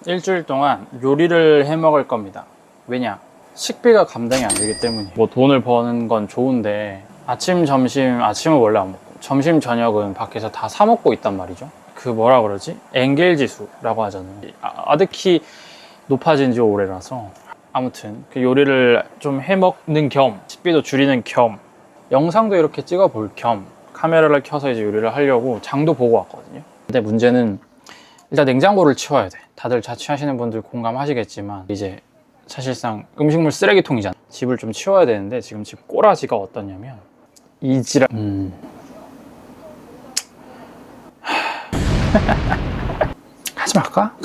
일주일 동안 요리를 해 먹을 겁니다. 왜냐? 식비가 감당이 안 되기 때문에. 뭐 돈을 버는 건 좋은데 아침, 점심, 아침은 원래 안 먹고 점심, 저녁은 밖에서 다 사 먹고 있단 말이죠. 그 뭐라 그러지? 엥겔 지수라고 하잖아요. 아득히 높아진 지 오래라서. 아무튼 그 요리를 좀 해 먹는 겸 식비도 줄이는 겸 영상도 이렇게 찍어 볼 겸 카메라를 켜서 이제 요리를 하려고 장도 보고 왔거든요. 근데 문제는 일단 냉장고를 치워야 돼. 다들 자취하시는 분들 공감하시겠지만 이제 사실상 음식물 쓰레기통이잖아. 집을 좀 치워야 되는데 지금 집 꼬라지가 어떠냐면 이지랄 하지 말까?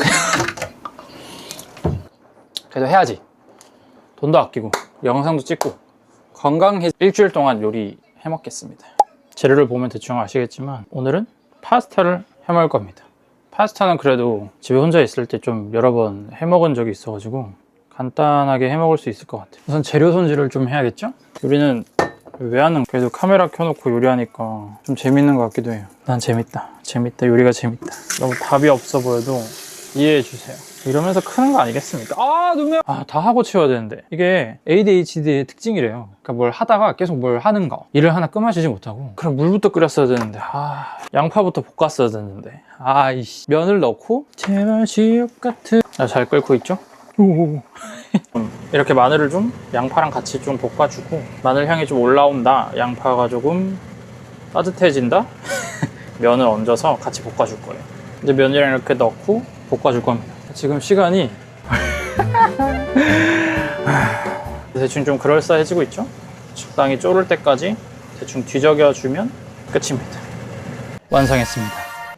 그래도 해야지. 돈도 아끼고 영상도 찍고 건강해. 일주일 동안 요리 해 먹겠습니다. 재료를 보면 대충 아시겠지만 오늘은 파스타를 해 먹을 겁니다. 파스타는 그래도 집에 혼자 있을 때 좀 여러 번 해 먹은 적이 있어가지고 간단하게 해 먹을 수 있을 것 같아요. 우선 재료 손질을 좀 해야겠죠? 요리는 왜 하는, 그래도 카메라 켜놓고 요리하니까 좀 재밌는 것 같기도 해요. 난 재밌다. 요리가 재밌다. 너무 답이 없어 보여도 이해해 주세요. 이러면서 크는 거 아니겠습니까? 눈매! 다 하고 치워야 되는데. 이게 ADHD의 특징이래요. 그러니까 뭘 하다가 계속 뭘 하는 거. 일을 하나 끝마치지 못하고. 그럼 물부터 끓였어야 되는데. 양파부터 볶았어야 되는데. 이씨. 면을 넣고. 제발 지옥 같은. 잘 끓고 있죠? 이렇게 마늘을 좀 양파랑 같이 좀 볶아주고 마늘 향이 좀 올라온다, 양파가 조금 따뜻해진다 면을 얹어서 같이 볶아줄 거예요. 이제 면이랑 이렇게 넣고 볶아줄 겁니다. 지금 시간이 대충 좀 그럴싸해지고 있죠? 적당히 졸을 때까지 대충 뒤적여주면 끝입니다. 완성했습니다.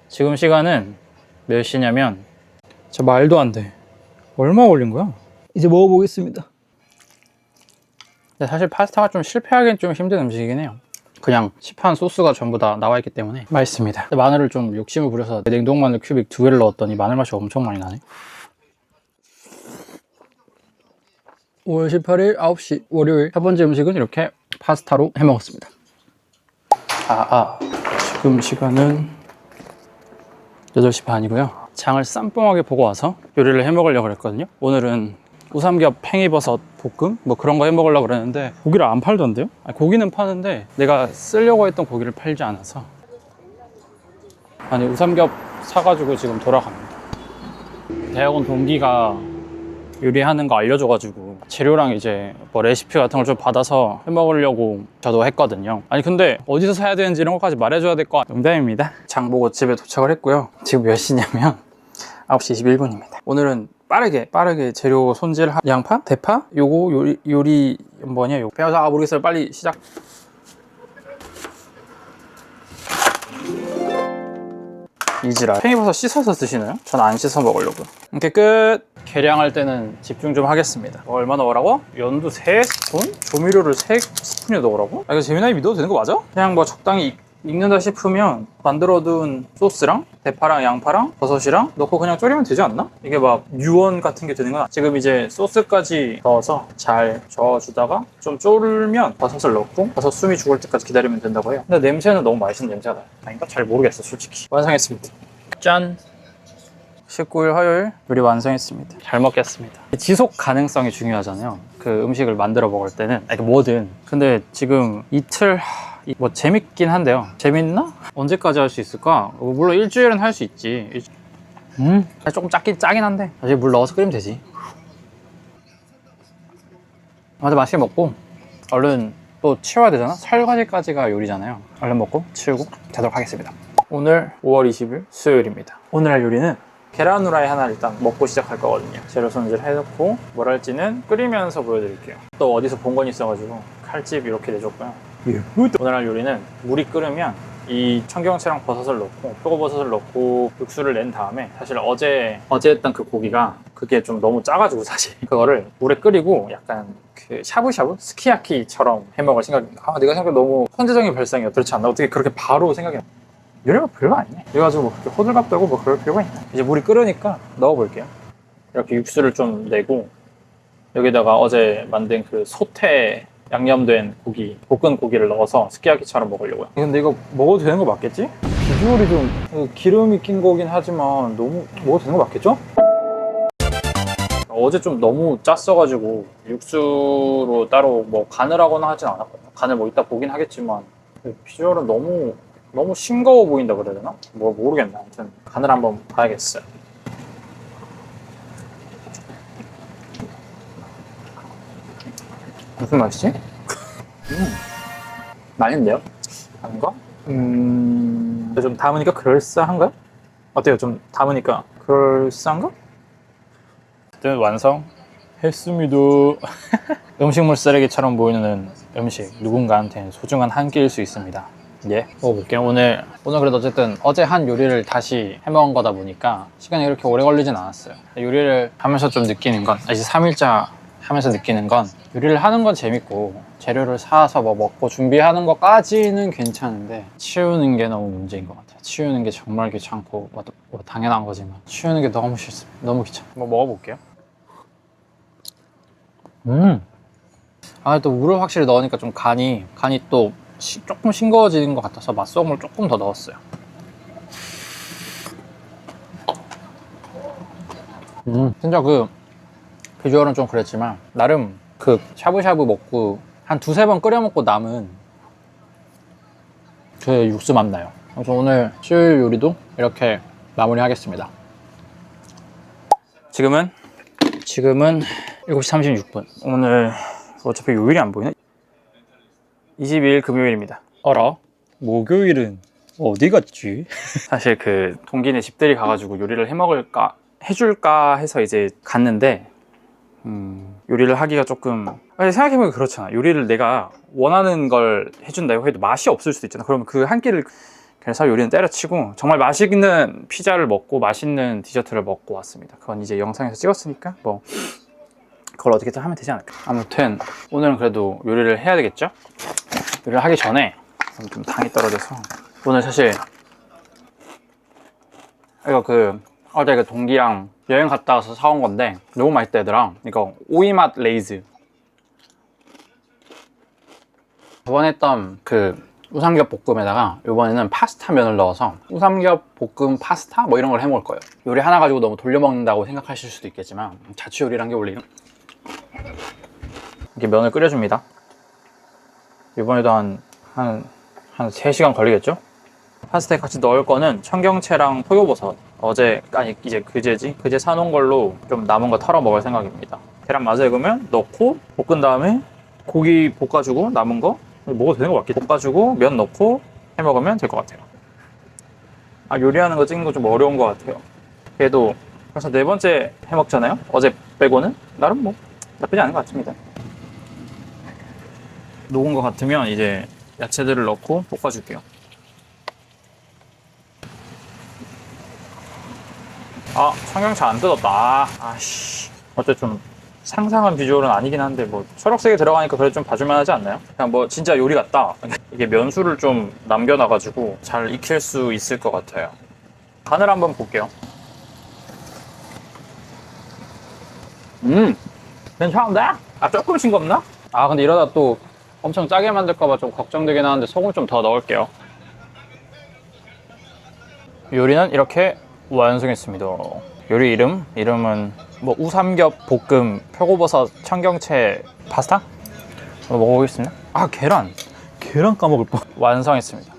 지금 시간은 몇 시냐면 진짜 말도 안 돼. 얼마 걸린 거야? 이제 먹어보겠습니다. 근데 사실 파스타가 좀 실패하기엔 좀 힘든 음식이긴 해요. 그냥 시판 소스가 전부 다 나와 있기 때문에 맛있습니다. 마늘을 좀 욕심을 부려서 냉동 마늘 큐빅 2개를 넣었더니 마늘 맛이 엄청 많이 나네. 5월 18일 9시 월요일 첫 번째 음식은 이렇게 파스타로 해 먹었습니다. 지금 시간은 8시 반이고요. 장을 쌈뽕하게 보고 와서 요리를 해 먹으려고 그랬거든요. 오늘은 우삼겹 팽이버섯 볶음 뭐 그런 거 해 먹으려고 그랬는데 고기를 안 팔던데요? 고기는 파는데 내가 쓰려고 했던 고기를 팔지 않아서 우삼겹 사가지고 지금 돌아갑니다. 대학원 동기가 요리하는 거 알려줘가지고 재료랑 이제 뭐 레시피 같은 걸 좀 받아서 해 먹으려고 저도 했거든요. 근데 어디서 사야 되는지 이런 것까지 말해줘야 될 거 농담입니다. 장 보고 집에 도착을 했고요. 지금 몇 시냐면 9시 21분입니다. 오늘은 빠르게 재료 손질, 양파, 대파, 요거 요리 뭐냐 요거 배워서 모르겠어요. 빨리 시작. 이지랄. 팽이버섯 씻어서 드시나요? 전 안 씻어 먹으려고요. 이렇게 끝. 계량할 때는 집중 좀 하겠습니다. 얼마 넣으라고? 연두 3스푼? 조미료를 3스푼이나 넣으라고? 이거 재민아이 믿어도 되는 거 맞아? 그냥 뭐 적당히 익는다 싶으면 만들어둔 소스랑 대파랑 양파랑 버섯이랑 넣고 그냥 졸이면 되지 않나? 이게 막 유원 같은 게 되는 건 지금 이제 소스까지 넣어서 잘 저어주다가 좀 졸으면 버섯을 넣고 버섯 숨이 죽을 때까지 기다리면 된다고 해요. 근데 냄새는 너무 맛있는 냄새가 나요. 아닌가? 잘 모르겠어 솔직히. 완성했습니다. 짠! 19일 화요일 요리 완성했습니다. 잘 먹겠습니다. 지속 가능성이 중요하잖아요. 그 음식을 만들어 먹을 때는 뭐든. 근데 지금 이틀 뭐 재밌긴 한데요. 재밌나? 언제까지 할 수 있을까? 물론 일주일은 할 수 있지. 조금 짜긴 한데 사실 물 넣어서 끓이면 되지. 아무튼 맛있게 먹고 얼른 또 치워야 되잖아. 설거지까지가 요리잖아요. 얼른 먹고 치우고 자도록 하겠습니다. 오늘 5월 20일 수요일입니다. 오늘 할 요리는 계란 후라이 하나 일단 먹고 시작할 거거든요. 재료 손질 해놓고 뭘 할지는 끓이면서 보여드릴게요. 또 어디서 본 건 있어가지고 칼집 이렇게 내줬고요. 오늘 할 요리는 물이 끓으면 이 청경채랑 버섯을 넣고 표고버섯을 넣고 육수를 낸 다음에 사실 어제 했던 그 고기가 그게 좀 너무 짜가지고 사실 그거를 물에 끓이고 약간 그 샤브샤브? 스키야키처럼 해먹을 생각입니다. 내가 생각해 너무 선제적인 발상이야. 그렇지 않나? 어떻게 그렇게 바로 생각이 나? 요리가 별거 아니네. 그래가지고 뭐 그렇게 호들갑 떨고 뭐 그럴 필요가 있나? 이제 물이 끓으니까 넣어볼게요. 이렇게 육수를 좀 내고 여기다가 어제 만든 그 소태 양념된 고기, 볶은 고기를 넣어서 스키야키처럼 먹으려고요. 근데 이거 먹어도 되는 거 맞겠지? 비주얼이 좀 기름이 낀 거긴 하지만 너무 먹어도 되는 거 맞겠죠? 어제 좀 너무 짰어가지고 육수로 따로 뭐 간을 하거나 하진 않았거든요. 간을 뭐 이따 보긴 하겠지만 비주얼은 너무 싱거워 보인다 그래야 되나? 뭐 모르겠네. 아무튼 간을 한번 봐야겠어요. 무슨 맛이지? 맛있는데요? 아닌가? 좀 담으니까 그럴싸한가요? 어때요? 좀 담으니까 그럴싸한가? 어쨌든 완성했습니다. 음식물 쓰레기처럼 보이는 음식 누군가한테는 소중한 한 끼일 수 있습니다. 예, 먹어볼게요. 오늘 그래도 어쨌든 어제 한 요리를 다시 해먹은 거다 보니까 시간이 그렇게 오래 걸리진 않았어요. 요리를 하면서 좀 느끼는 건, 이제 3일차 하면서 느끼는 건, 요리를 하는 건 재밌고 재료를 사서 뭐 먹고 준비하는 것까지는 괜찮은데 치우는 게 너무 문제인 것 같아요. 치우는 게 정말 귀찮고 뭐 당연한 거지만 치우는 게 너무 싫습니다. 너무 귀찮아. 한번 먹어볼게요. 또 물을 확실히 넣으니까 좀 간이 또 조금 싱거워지는 것 같아서 맛소금을 조금 더 넣었어요. 진짜 그 비주얼은 좀 그랬지만 나름 그 샤브샤브 먹고 한 두세 번 끓여 먹고 남은 그 육수 맛 나요. 그래서 오늘 수요일 요리도 이렇게 마무리하겠습니다. 지금은 7시 36분. 오늘 어차피 요일이 안 보이네. 22일 금요일입니다. 어라? 목요일은 어디 갔지? 사실 그 동기네 집들이 가가지고 요리를 해줄까 해서 이제 갔는데 요리를 하기가 조금, 생각해보면 그렇잖아. 요리를 내가 원하는 걸 해준다고 해도 맛이 없을 수도 있잖아. 그러면 그 한 끼를 그래서 요리는 때려치고 정말 맛있는 피자를 먹고 맛있는 디저트를 먹고 왔습니다. 그건 이제 영상에서 찍었으니까 뭐 그걸 어떻게든 하면 되지 않을까. 아무튼 오늘은 그래도 요리를 해야 되겠죠? 요리를 하기 전에 좀 당이 떨어져서 오늘 사실 이거 어제 그 동기랑 여행 갔다 와서 사온 건데 너무 맛있다 얘들아. 이거 오이맛 레이즈. 저번에 했던 그 우삼겹 볶음에다가 이번에는 파스타 면을 넣어서 우삼겹 볶음 파스타 뭐 이런 걸 해 먹을 거예요. 요리 하나 가지고 너무 돌려 먹는다고 생각하실 수도 있겠지만 자취 요리란 게 원래 이렇게 면을 끓여줍니다. 이번에도 한 3시간 걸리겠죠? 파스타에 같이 넣을 거는 청경채랑 토요버섯. 이제 그제 사놓은 걸로 좀 남은 거 털어 먹을 생각입니다. 계란 맛을 익으면 넣고 볶은 다음에 고기 볶아주고 남은 거 먹어도 되는 거 맞겠지? 볶아주고 면 넣고 해 먹으면 될 것 같아요. 요리하는 거 찍는 거 좀 어려운 것 같아요. 그래도 벌써 4번째 해 먹잖아요? 어제 빼고는 나름 뭐 나쁘지 않은 것 같습니다. 녹은 것 같으면 이제 야채들을 넣고 볶아줄게요. 청경채 안 뜯었다. 아씨. 어째 좀 상상한 비주얼은 아니긴 한데 뭐 초록색이 들어가니까 그래도 좀 봐줄만 하지 않나요? 그냥 뭐 진짜 요리 같다. 이게 면수를 좀 남겨놔가지고 잘 익힐 수 있을 것 같아요. 간을 한번 볼게요. 괜찮은데? 조금 싱겁나? 근데 이러다 또 엄청 짜게 만들까봐 좀 걱정되긴 하는데 소금 좀 더 넣을게요. 요리는 이렇게 완성했습니다. 요리 이름은 뭐 우삼겹 볶음 표고버섯 청경채 파스타? 먹어보겠습니다. 계란 까먹을 뻔. 완성했습니다.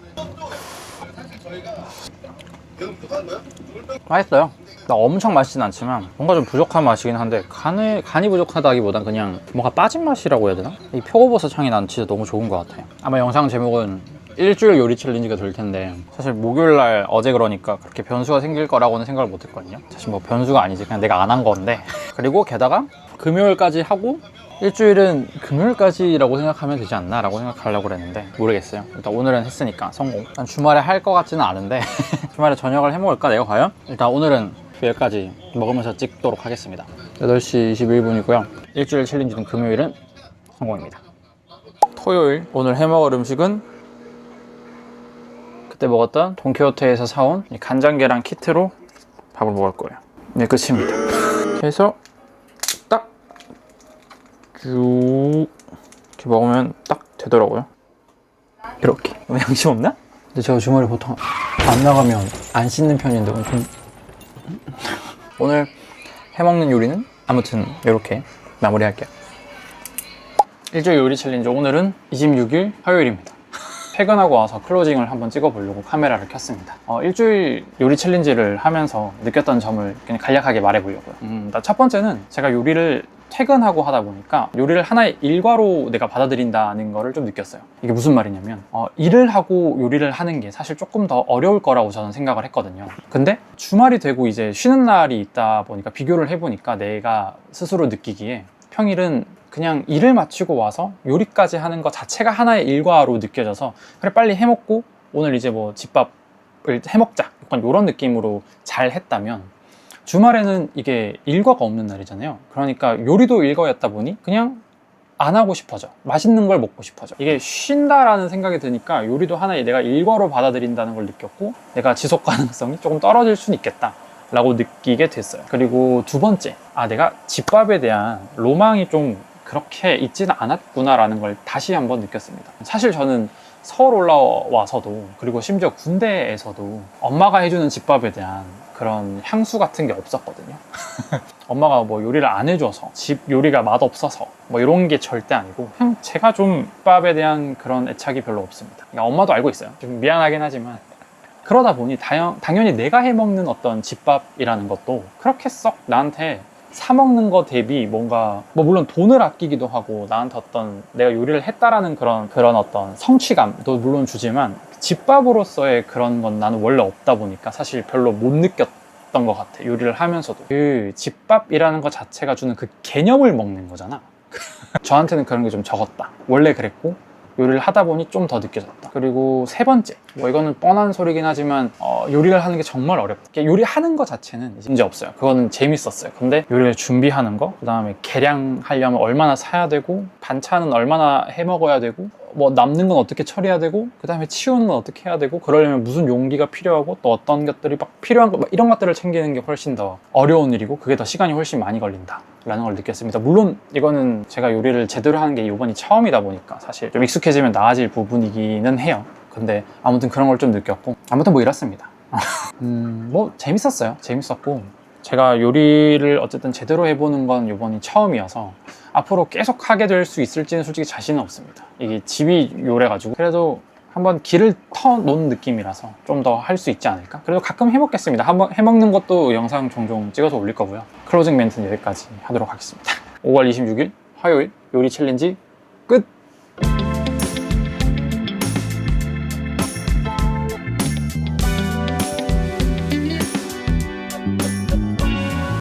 맛있어요. 나 엄청 맛있진 않지만 뭔가 좀 부족한 맛이긴 한데 간이 부족하다기보단 그냥 뭔가 빠진 맛이라고 해야 되나? 이 표고버섯 향이 난 진짜 너무 좋은 것 같아요. 아마 영상 제목은 일주일 요리 챌린지가 될 텐데 사실 목요일날 어제 그러니까 그렇게 변수가 생길 거라고는 생각을 못 했거든요. 사실 뭐 변수가 아니지, 그냥 내가 안 한 건데. 그리고 게다가 금요일까지 하고 일주일은 금요일까지라고 생각하면 되지 않나 라고 생각하려고 그랬는데 모르겠어요. 일단 오늘은 했으니까 성공. 일단 주말에 할 것 같지는 않은데 주말에 저녁을 해 먹을까 내가 과연? 일단 오늘은 여기까지 먹으면서 찍도록 하겠습니다. 8시 21분이고요 일주일 챌린지는 금요일은 성공입니다. 토요일 오늘 해 먹을 음식은 그때 먹었던 돈키호테에서 사온 간장 계란 키트로 밥을 먹을 거예요. 네, 끝입니다. 그래서 딱 쭉 이렇게 먹으면 딱 되더라고요. 이렇게. 양심 없나? 근데 제가 주말에 보통 안 나가면 안 씻는 편인데 오늘 해먹는 요리는 아무튼 이렇게 마무리할게요. 일주일 요리 챌린지, 오늘은 26일 화요일입니다. 퇴근하고 와서 클로징을 한번 찍어보려고 카메라를 켰습니다. 일주일 요리 챌린지를 하면서 느꼈던 점을 그냥 간략하게 말해보려고요. 첫 번째는 제가 요리를 퇴근하고 하다 보니까 요리를 하나의 일과로 내가 받아들인다는 거를 좀 느꼈어요. 이게 무슨 말이냐면 일을 하고 요리를 하는 게 사실 조금 더 어려울 거라고 저는 생각을 했거든요. 근데 주말이 되고 이제 쉬는 날이 있다 보니까 비교를 해보니까 내가 스스로 느끼기에 평일은 그냥 일을 마치고 와서 요리까지 하는 것 자체가 하나의 일과로 느껴져서 그래 빨리 해먹고 오늘 이제 뭐 집밥을 해먹자 약간 이런 느낌으로 잘 했다면, 주말에는 이게 일과가 없는 날이잖아요. 그러니까 요리도 일과였다 보니 그냥 안 하고 싶어져. 맛있는 걸 먹고 싶어져. 이게 쉰다라는 생각이 드니까 요리도 하나의 내가 일과로 받아들인다는 걸 느꼈고, 내가 지속 가능성이 조금 떨어질 수는 있겠다 라고 느끼게 됐어요. 그리고 두 번째, 내가 집밥에 대한 로망이 좀 그렇게 있지는 않았구나 라는 걸 다시 한번 느꼈습니다. 사실 저는 서울 올라와서도, 그리고 심지어 군대에서도 엄마가 해주는 집밥에 대한 그런 향수 같은 게 없었거든요. 엄마가 뭐 요리를 안 해줘서, 집 요리가 맛없어서 뭐 이런 게 절대 아니고, 그냥 제가 좀 집밥에 대한 그런 애착이 별로 없습니다. 그러니까 엄마도 알고 있어요. 좀 미안하긴 하지만. 그러다 보니 당연히 내가 해먹는 어떤 집밥이라는 것도 그렇게 썩 나한테 사 먹는 거 대비 뭔가 뭐 물론 돈을 아끼기도 하고 나한테 어떤 내가 요리를 했다라는 그런 어떤 성취감도 물론 주지만, 집밥으로서의 그런 건 나는 원래 없다 보니까 사실 별로 못 느꼈던 것 같아. 요리를 하면서도 그 집밥이라는 것 자체가 주는 그 개념을 먹는 거잖아. 저한테는 그런 게 좀 적었다. 원래 그랬고 요리를 하다 보니 좀 더 느껴졌다. 그리고 세 번째, 뭐 이거는 뻔한 소리긴 하지만 요리를 하는 게 정말 어렵다. 요리하는 것 자체는 문제 없어요. 그거는 재밌었어요. 근데 요리를 준비하는 거, 그 다음에 계량하려면 얼마나 사야 되고, 반찬은 얼마나 해 먹어야 되고, 뭐 남는 건 어떻게 처리해야 되고, 그 다음에 치우는 건 어떻게 해야 되고, 그러려면 무슨 용기가 필요하고, 또 어떤 것들이 막 필요한 거, 이런 것들을 챙기는 게 훨씬 더 어려운 일이고, 그게 더 시간이 훨씬 많이 걸린다 라는 걸 느꼈습니다. 물론 이거는 제가 요리를 제대로 하는 게 이번이 처음이다 보니까 사실 좀 익숙해지면 나아질 부분이기는 해요. 근데 아무튼 그런 걸 좀 느꼈고, 아무튼 뭐 이렇습니다. 뭐 재밌었어요. 재밌었고, 제가 요리를 어쨌든 제대로 해보는 건 이번이 처음이어서 앞으로 계속 하게 될 수 있을지는 솔직히 자신은 없습니다. 이게 집이 요래가지고. 그래도 한번 길을 터놓은 느낌이라서 좀 더 할 수 있지 않을까? 그래도 가끔 해먹겠습니다. 한번 해먹는 것도 영상 종종 찍어서 올릴 거고요. 클로징 멘트는 여기까지 하도록 하겠습니다. 5월 26일 화요일 요리 챌린지